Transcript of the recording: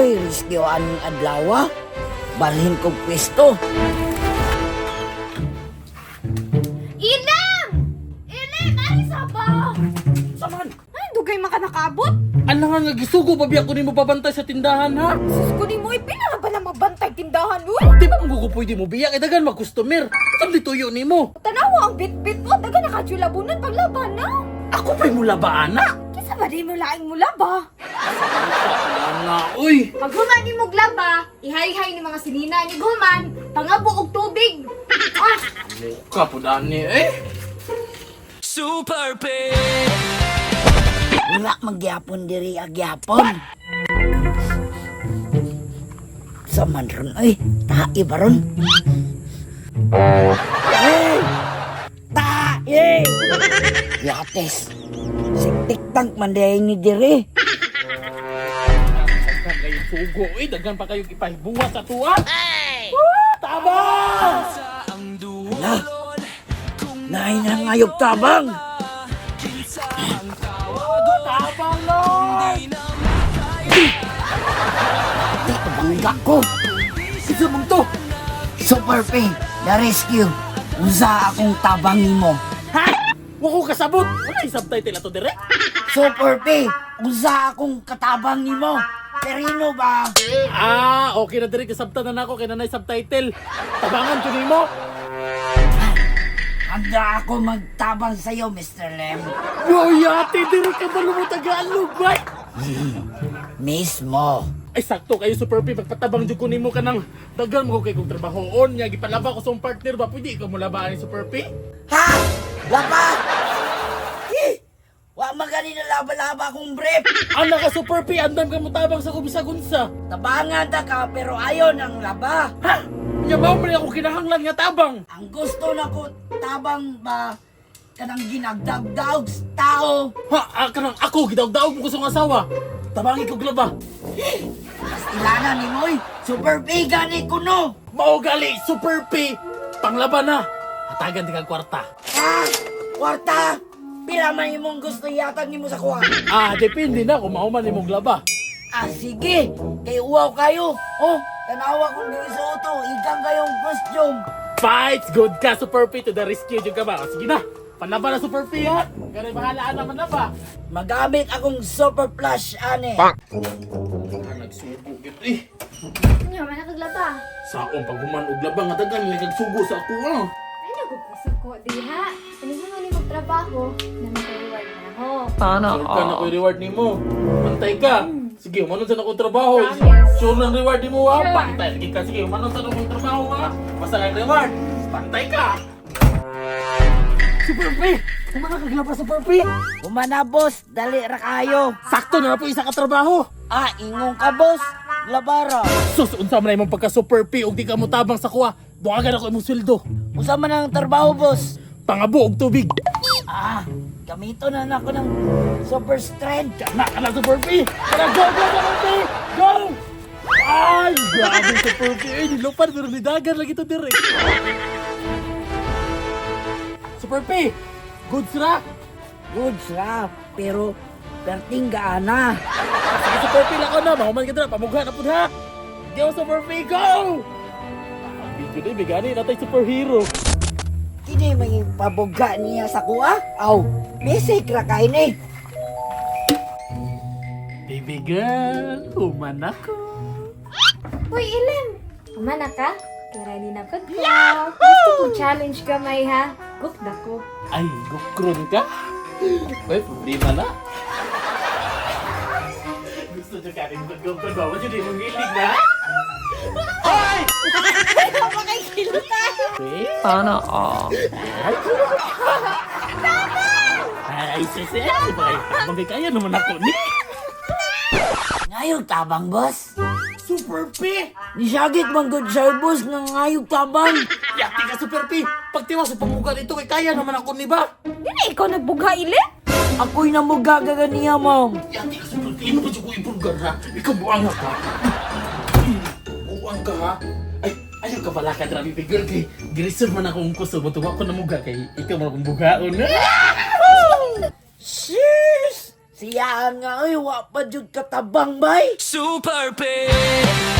ko'y riskyo aning adlaw. Balhin kong pwesto. Ilem! Ilem! Ay, saba! Saman! Ay, dugay maka nakabot. Alangan nga gisugo pa biya ko nimo babantay sa tindahan ha. Sus ko ni mo, ipinala ba na magbantay tindahan, uy? Di ba kung pwede mo biya kay dagan mag-customer. Saan di tuyo nimo? Tanawa ang bit-bit mo, daga nakachulabunan paglaban na. Ako pa'y mula ba ana? Kisa ba di mo laing mula ba? Wala nga uy. Pag human ni mo glaba, ihay-hay ni mga sinina ni Guman, pangabo og tubig. Ah! Ka po dani eh. Super Pig! Wala magyapon diri agyapon. Saman ron, ay. Tahi ba ron? Hey! Tahi! Yates. Siktik-tank manday ni diri. Dagan kayo sugo eh. Dagan pa kayo ipahibunga sa tuwa. Tabang! Wala. Nahin ang ngayog tabang. Tabang Lord! Di bangga ko. Isa mong to. Super P, the rescue. Usa akong tabang nimo. Ha? Wako kasabot. Wala yung subtitle ato direct. Super P, usa akong katabang nimo. Perino ba? Ah, okay na direct kasabtan na ako kay nanay subtitle. Tabangan ko nimo. Handa ako magtabang sa'yo, Mr. Lem. Wow, yate direct ka ba mo Tagalog ba? Mismo. Ay sakto kayo Super P pagpatabang jud ko nimo kanang dagan mo ko kay kong trabahoon nya gipalaba ko sa akong partner ba pwede ka mo labaan ni Super P? Ha? Laba? Wa magani na laba-laba akong brief. Ana ka Super P andam ka mo tabang sa kubisa-gunsa. Tabangan ta ka, pero ayaw ng laba. Ha? Nya mao man ako kinahanglan nga tabang. Ang gusto na ko, tabang ba? Kanang ginagdagdag sa tao. Ha, kanang ako gidawdaog mo ko sa akong asawa. Tabangi ko glaba. Mas ilana ni Moy, super biga ni Kuno. Mao gali Super P panglaba na. Hatagan di kag kwarta. Ha? Kwarta? Pila man imong gusto yatag nimo sa kuha? Ah, depende na kung mauman imong glaba. Ah, sige. Kay uwaw kayo. Oh, tanawa kong gisuto. Igang kayong costume. Fights good ka Super P to the rescue jud ka ba? O, sige na. Panlaba na Super P ha. Ganay bahalaan naman na ba? Magamit akong super flash, ane. Nagsugo gid eh. Nya man nakaglaba. Saong paghuman og labang nga dagan may nagsugo sa ako ah. Ay, nagugusok ko, diha. Kung mo ni magtrabaho, na mag-reward na ako. Sure ka na ko'y reward nimo. Pantay ka. Sige, umanon sa akong trabaho. Promise. Sure ng reward nimo ha. Sure. Pantay. Sige ka, sige, umanon sa akong trabaho ha. Basta ang reward. Pantay ka. Super P! Kumana ka glaba Super P! Humana, boss. Dali ra kayo. Sakto na po isa ka trabaho. Ah, ingong ka, boss. Labara. Sus, unsa man na imong pagka Super P ug di ka mo tabang sa kuha. Buhagan ako imong sweldo. Usa man ang trabaho, boss. Pangabo og tubig. Ah, gamito na ako ng super strength. Na ka na Super P! Tara, go, go, Super P! Go! Ay, grabe Super P! Eh, nilupad pero nidagan lagi to direct. Super P! Goods ra! Good siya, pero perting gaana. Sige Super P lang ko na, mahuman ka na, pamugha na po ha! Go Super P, go! Video na bigani natay superhero. Kini may pabuga niya sa kuha. Aw, basic ra kay ni. Baby girl, human ako. Uy, Ilem! Kumana ka? Kaya ready na pag ko. Gusto ko challenge ka, may ha? Guk na ko. Ay, gukron ka? Uy, problema na. Gusto nyo ka rin mag-gukron ba? Wala nyo mong hilig na? Ay! Makikilutay! Wait. Sana all. Ay, sisi. Bagay kaya naman ako ni. Ngayog tabang, boss. Super P! Nisagit man good service ng ngayog tabang. Yati ka Super P! Pagtiwa sa pangbuka dito kay kaya naman ako ni ba? Hindi ikaw nagbugha, Ilem? Ako'y namugaga niya, ma'am. Yati ka Super P! Ano ba siya ko ipurgar ha? Ikaw buang ka. Buang ka ha? Ay, ayaw ka pala ka grabe figure kay gireserve man akong kuso. Matuwa ko na muga kay ikaw man akong bugaon. Sheesh! Siyaan nga, wa pa jud katabang bay. Super Pig